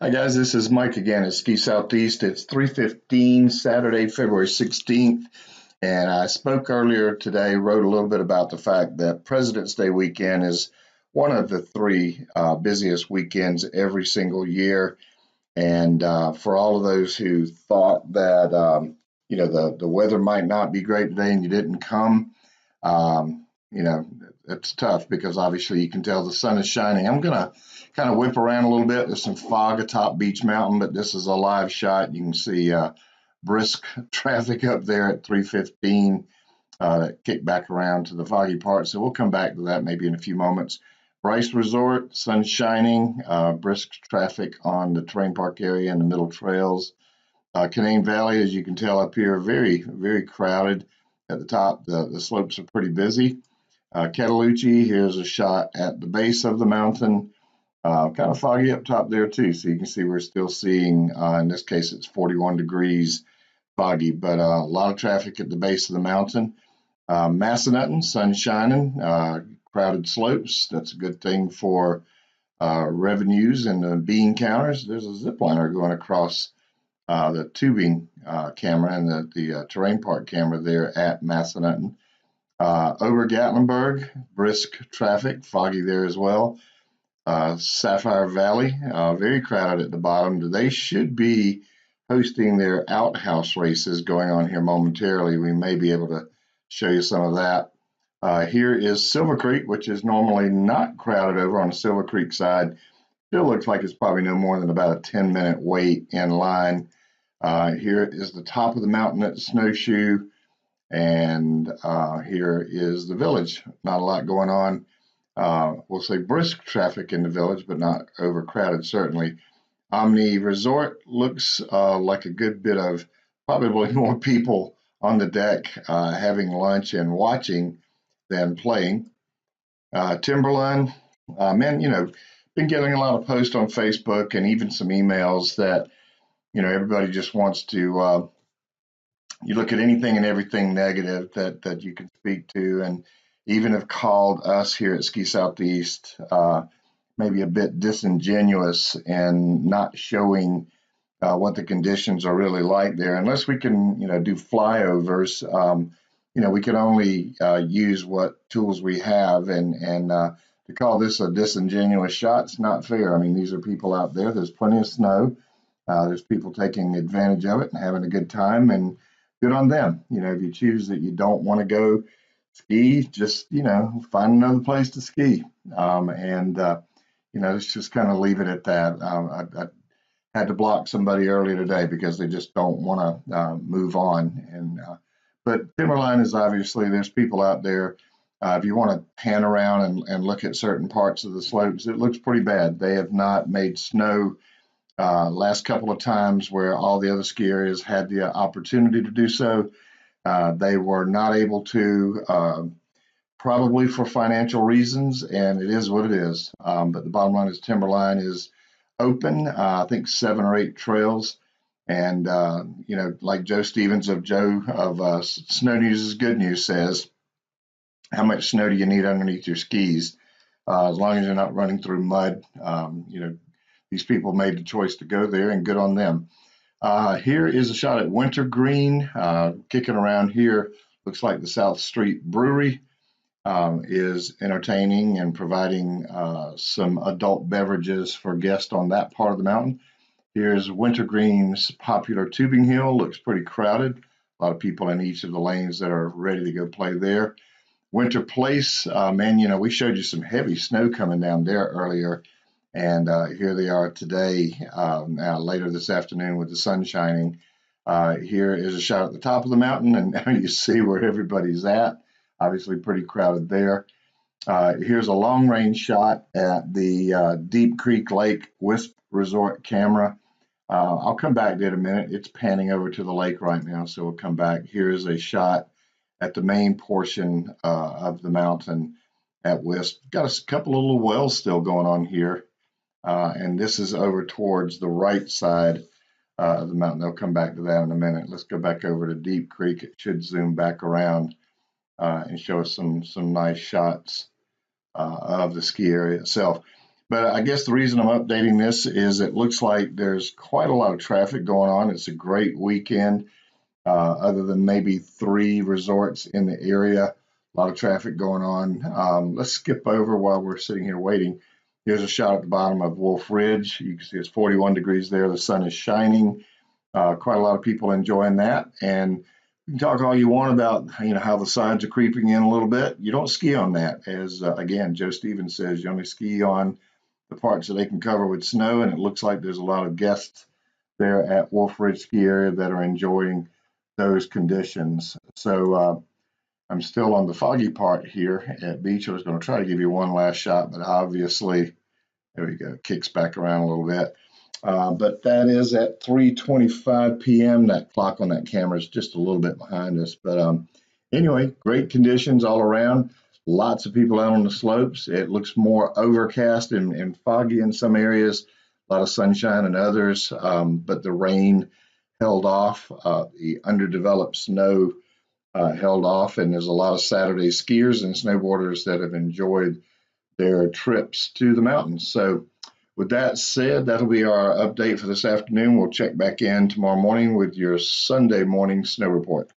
Hi guys, this is Mike again at Ski Southeast. It's 3:15 Saturday, February 16th, and I spoke earlier today, wrote a little bit about the fact that President's Day weekend is one of the three busiest weekends every single year. And for all of those who thought that the weather might not be great today and you didn't come, it's tough because obviously you can tell the sun is shining. I'm gonna kind of whip around a little bit. There's some fog atop Beech Mountain, but this is a live shot. You can see brisk traffic up there at 3:15. Kick back around to the foggy part. So we'll come back to that maybe in a few moments. Bryce Resort, sun shining, brisk traffic on the terrain park area and the middle trails. Canaan Valley, as you can tell up here, very, very crowded at the top. The slopes are pretty busy. Cataloochee, here's a shot at the base of the mountain. Kind of foggy up top there too. So you can see we're still seeing, in this case, it's 41 degrees foggy, but a lot of traffic at the base of the mountain. Massanutten, sun shining, crowded slopes. That's a good thing for revenues and the bean counters. There's a zip liner going across the tubing camera and the terrain park camera there at Massanutten. Over Gatlinburg, brisk traffic, foggy there as well. Sapphire Valley, very crowded at the bottom. They should be hosting their outhouse races going on here momentarily. We may be able to show you some of that. Here is Silver Creek, which is normally not crowded over on the Silver Creek side. Still looks like it's probably no more than about a 10-minute wait in line. Here is the top of the mountain at Snowshoe, and here is the village. Not a lot going on. We'll say brisk traffic in the village, but not overcrowded, certainly. Omni Resort looks like a good bit of probably more people on the deck having lunch and watching than playing. Timberline, man, been getting a lot of posts on Facebook and even some emails that, everybody just wants to, you look at anything and everything negative that you can speak to, and even have called us here at Ski Southeast maybe a bit disingenuous and not showing what the conditions are really like there. Unless we can, do flyovers, we can only use what tools we have, and to call this a disingenuous shot, it's not fair. I mean, these are people out there. There's plenty of snow. There's people taking advantage of it and having a good time, and good on them. If you choose that you don't want to go ski, just find another place to ski, and let's just kind of leave it at that. I had to block somebody earlier today because they just don't want to move on. And but Timberline is obviously, there's people out there. If you want to pan around and look at certain parts of the slopes, it looks pretty bad. They have not made snow last couple of times where all the other ski areas had the opportunity to do so. They were not able to, probably for financial reasons, and it is what it is. But the bottom line is Timberline is open. I think 7 or 8 trails. And, like Joe Stevens of Snow News is Good News says, how much snow do you need underneath your skis? As long as you're not running through mud, these people made the choice to go there, and good on them. Here is a shot at Wintergreen. Kicking around here, looks like the South Street Brewery is entertaining and providing some adult beverages for guests on that part of the mountain. Here's Wintergreen's popular tubing hill. Looks pretty crowded. A lot of people in each of the lanes that are ready to go play there. Winter Place, man, we showed you some heavy snow coming down there earlier, and here they are today, now later this afternoon with the sun shining. Here is a shot at the top of the mountain, and now you see where everybody's at. Obviously pretty crowded there. Here's a long range shot at the Deep Creek Lake Wisp Resort camera. I'll come back to it in a minute. It's panning over to the lake right now, so we'll come back. Here's a shot at the main portion of the mountain at Wisp. Got a couple of little wells still going on here, and this is over towards the right side of the mountain. They'll come back to that in a minute. Let's go back over to Deep Creek. It should zoom back around and show us some nice shots of the ski area itself. But I guess the reason I'm updating this is it looks like there's quite a lot of traffic going on. It's a great weekend, other than maybe 3 resorts in the area. A lot of traffic going on. Let's skip over while we're sitting here waiting. Here's a shot at the bottom of Wolf Ridge. You can see it's 41 degrees there. The sun is shining. Quite a lot of people enjoying that. And you can talk all you want about, how the sides are creeping in a little bit. You don't ski on that. As again, Joe Stevens says, you only ski on the parts that they can cover with snow. And it looks like there's a lot of guests there at Wolf Ridge Ski Area that are enjoying those conditions. So I'm still on the foggy part here at beach. I was going to try to give you one last shot, but obviously, there we go, kicks back around a little bit. But that is at 3:25 p.m. That clock on that camera is just a little bit behind us. But anyway, great conditions all around. Lots of people out on the slopes. It looks more overcast and foggy in some areas, a lot of sunshine in others, but the rain held off. The underdeveloped snow held off, and there's a lot of Saturday skiers and snowboarders that have enjoyed their trips to the mountains. So with that said, that'll be our update for this afternoon. We'll check back in tomorrow morning with your Sunday morning snow report.